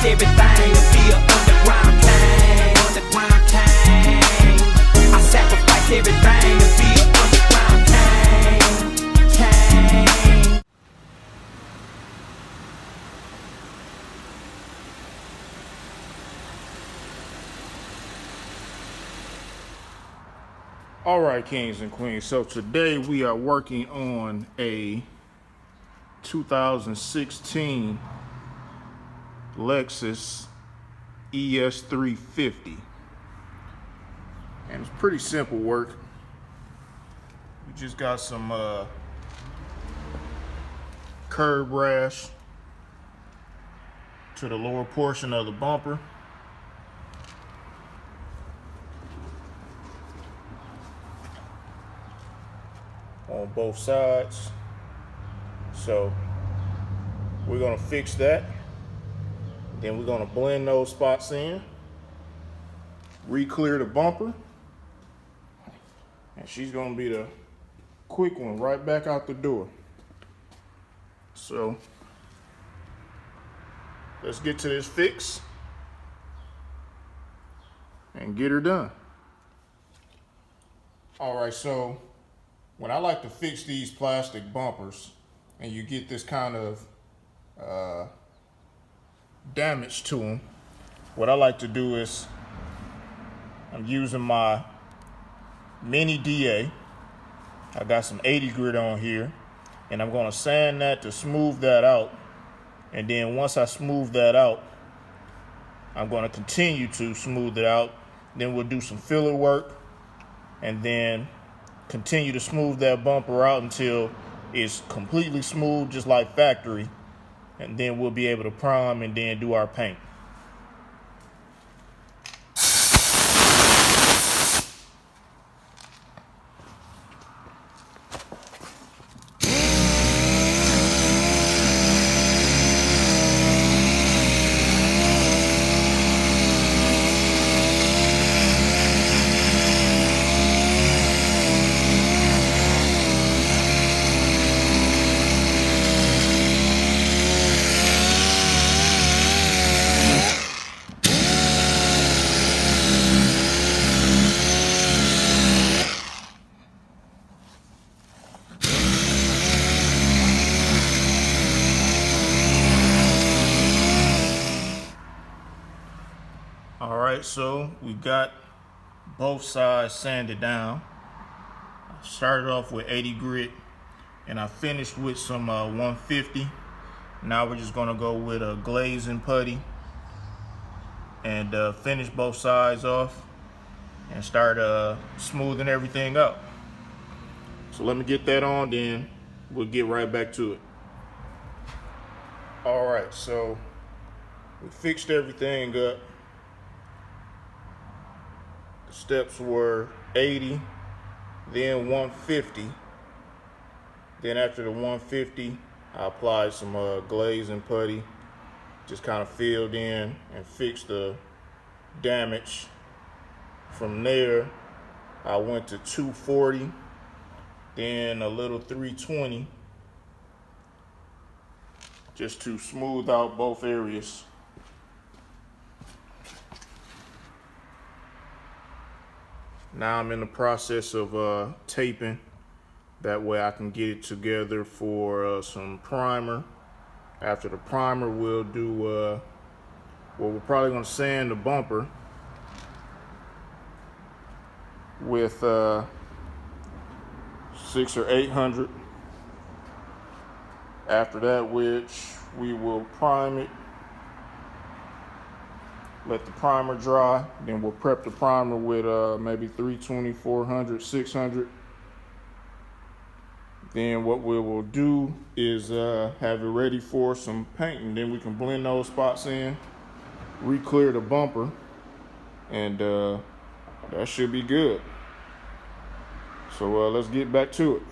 sacrifice everything to be an underground king. Underground king. I sacrifice everything to be an underground king. King. All right, kings and queens. So today we are working on a 2016 Lexus ES350. And it's pretty simple work. We just got some curb rash to the lower portion of the bumper. On both sides. So we're gonna fix that. Then we're gonna blend those spots in, re-clear the bumper, and she's gonna be the quick one right back out the door. So let's get to this fix and get her done. All right, so when I like to fix these plastic bumpers and you get this kind of damage to them, what I like to do is I'm using my mini DA. I got some 80 grit on here, and I'm gonna sand that to smooth that out. And then once I smooth that out, I'm gonna continue to smooth it out. Then we'll do some filler work, and then continue to smooth that bumper out until it's completely smooth, just like factory. And then we'll be able to prime and then do our paint. All right, so we got both sides sanded down. I started off with 80 grit and I finished with some 150. Now we're just gonna go with a glazing putty and finish both sides off and start smoothing everything out. So let me get that on, then we'll get right back to it. All right, so we fixed everything up. Steps were 80, then 150. Then after the 150, I applied some glaze and putty, just kind of filled in and fixed the damage. From there, I went to 240, then a little 320, just to smooth out both areas. Now I'm in the process of taping. That way I can get it together for some primer. After the primer, we'll do, well, we're probably gonna sand the bumper with 600 or 800. After that, which we will prime it. Let the primer dry, then we'll prep the primer with maybe 320, 400, 600. Then what we will do is have it ready for some painting. Then we can blend those spots in, re-clear the bumper, and that should be good. So let's get back to it.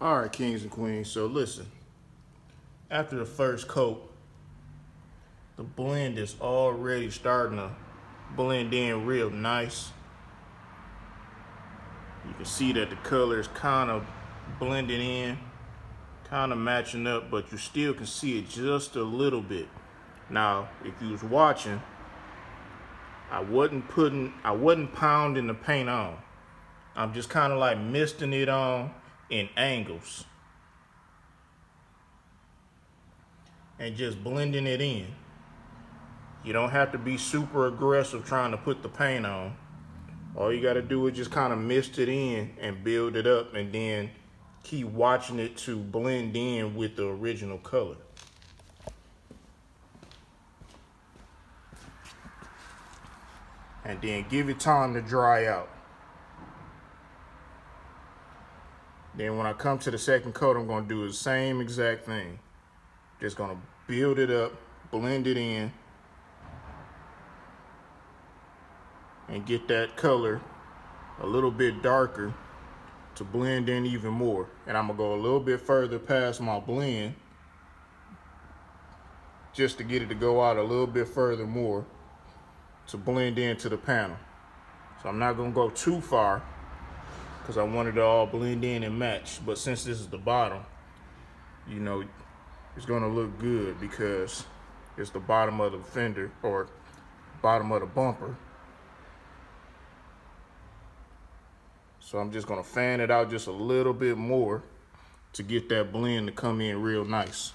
All right, kings and queens, so listen. After the first coat, the blend is already starting to blend in real nice. You can see that the color is kind of blending in, kind of matching up, but you still can see it just a little bit. Now, if you was watching, I wasn't pounding the paint on. I'm just kind of like misting it on in angles and just blending it in. You don't have to be super aggressive trying to put the paint on. All you got to do is just kind of mist it in and build it up, and then keep watching it to blend in with the original color. And then give it time to dry out. Then when I come to the second coat, I'm going to do the same exact thing. Just going to build it up, blend it in, and get that color a little bit darker to blend in even more. And I'm going to go a little bit further past my blend just to get it to go out a little bit further more to blend into the panel. So I'm not going to go too far because I want it to all blend in and match. But since this is the bottom, you know, it's going to look good because it's the bottom of the fender or bottom of the bumper. So I'm just going to fan it out just a little bit more to get that blend to come in real nice.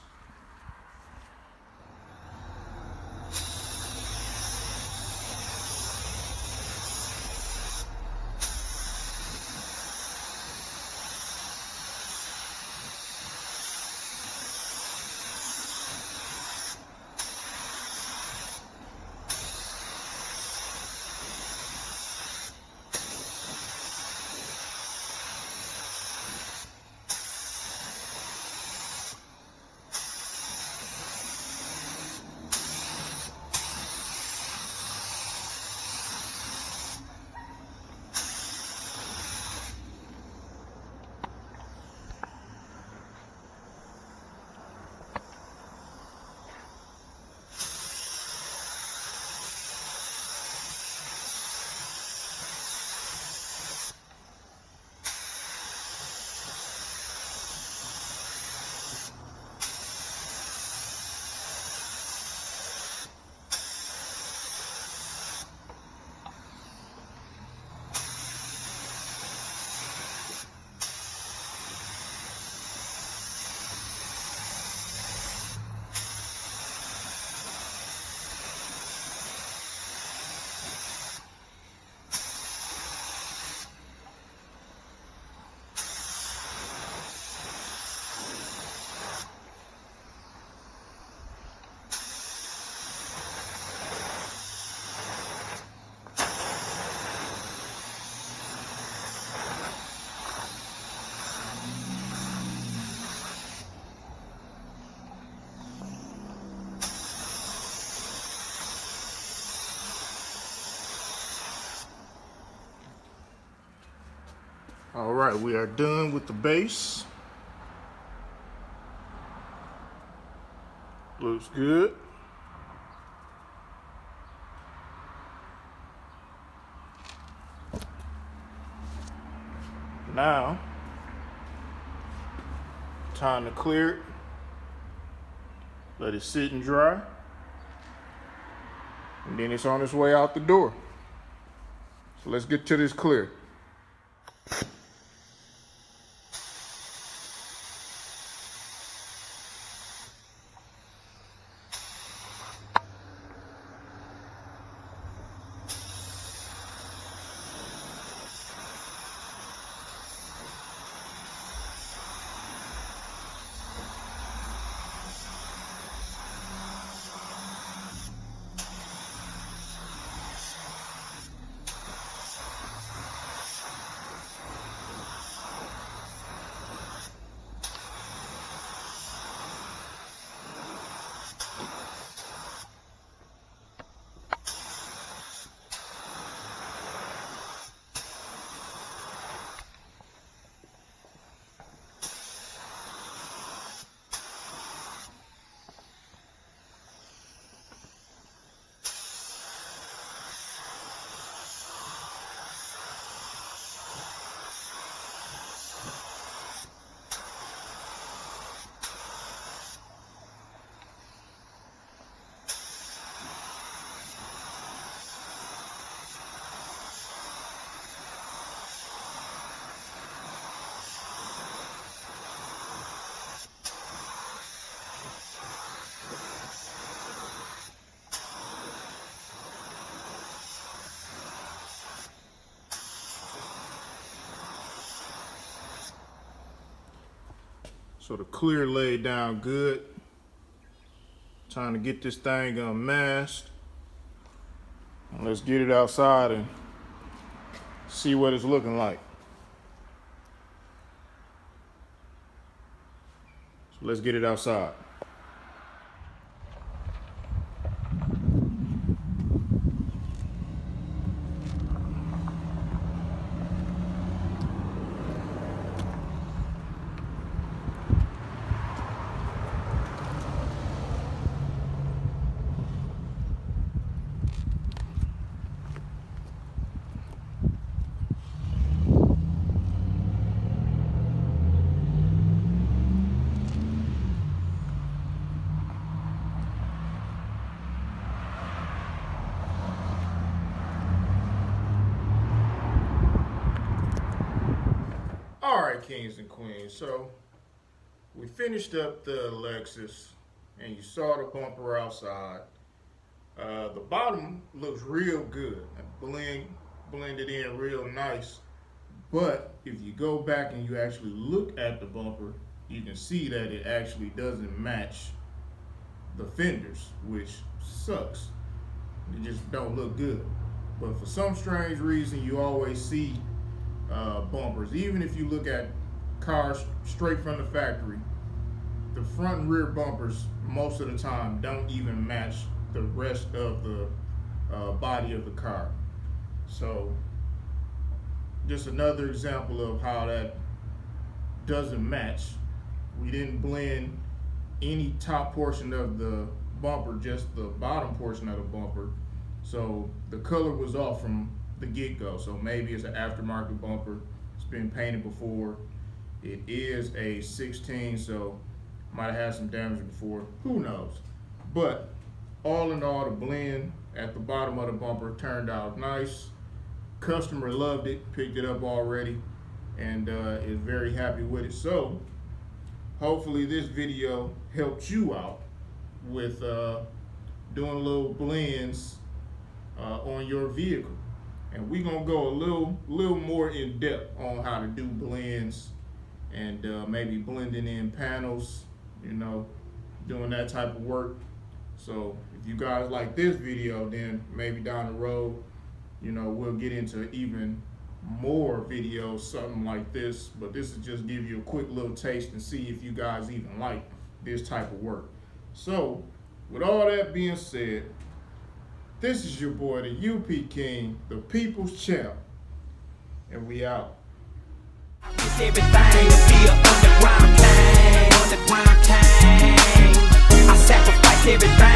All right, we are done with the base. Looks good. Now, time to clear it. Let it sit and dry. And then it's on its way out the door. So let's get to this clear. So the clear laid down good. Time to get this thing unmasked. And let's get it outside and see what it's looking like. So let's get it outside. All right, kings and queens, so we finished up the Lexus and you saw the bumper outside. The bottom looks real good, blended in real nice, but if you go back and you actually look at the bumper, you can see that it actually doesn't match the fenders, which sucks. They just don't look good. But for some strange reason, you always see bumpers. Even if you look at cars straight from the factory, the front and rear bumpers most of the time don't even match the rest of the body of the car. So just another example of how that doesn't match. We didn't blend any top portion of the bumper, just the bottom portion of the bumper. So the color was off from the get-go. So maybe it's an aftermarket bumper. It's been painted before. It is a 16, so might have had some damage before. Who knows? But all in all, the blend at the bottom of the bumper turned out nice. Customer loved it, picked it up already, and is very happy with it. So hopefully this video helped you out with doing little blends on your vehicle. And we're gonna go a little more in depth on how to do blends and maybe blending in panels, you know, doing that type of work. So if you guys like this video, then maybe down the road, you know, we'll get into even more videos, something like this. But this is just give you a quick little taste and see if you guys even like this type of work. So with all that being said, this is your boy, the UP King, the People's Champ, and we out. Everything to be an underground king. I sacrifice everything.